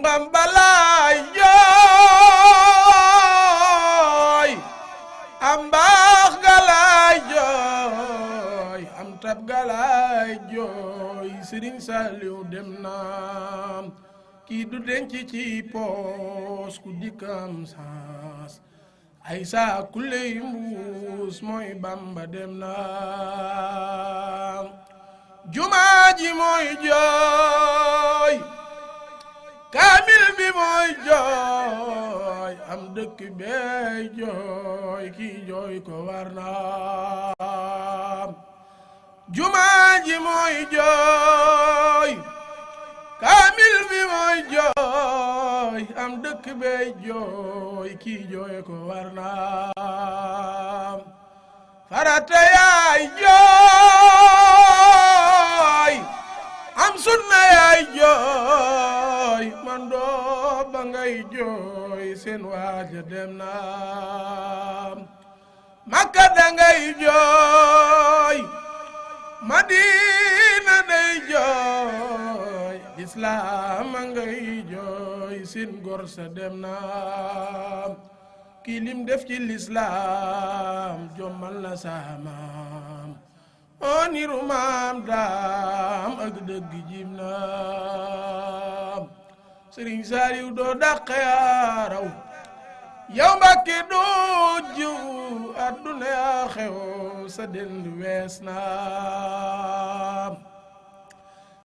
ngam balay jooy am baax galay jooy am tab galay jooy Sëriñ Saliw dem na kii du denc ci poos ku dikkam saas ay saa kuley mbuus mooy Bamba dem na jumaa ji mooy jooy kaamil bi mooy jooy am dëkk bey jooy kii jooy ko war na jumaa ji mooy jooy kaamil bi mooy jooy am dëkk bey jooy kii jooy ko war na farata yaay jooy am sunna yaay jooy man doo ba ngay jooy seen waaja dem na Makka da ngay jooy Madina day jooy Islaam a ngay jooy seen gor sa dem na kii lim def ci lislaam jommal na saamaam oo niru maam daam ak dëgg jim na Sëriñ Saaliw doo dàqe yaaraw yow Mbàkke doo jiw adduna yaa xew sa dend wees na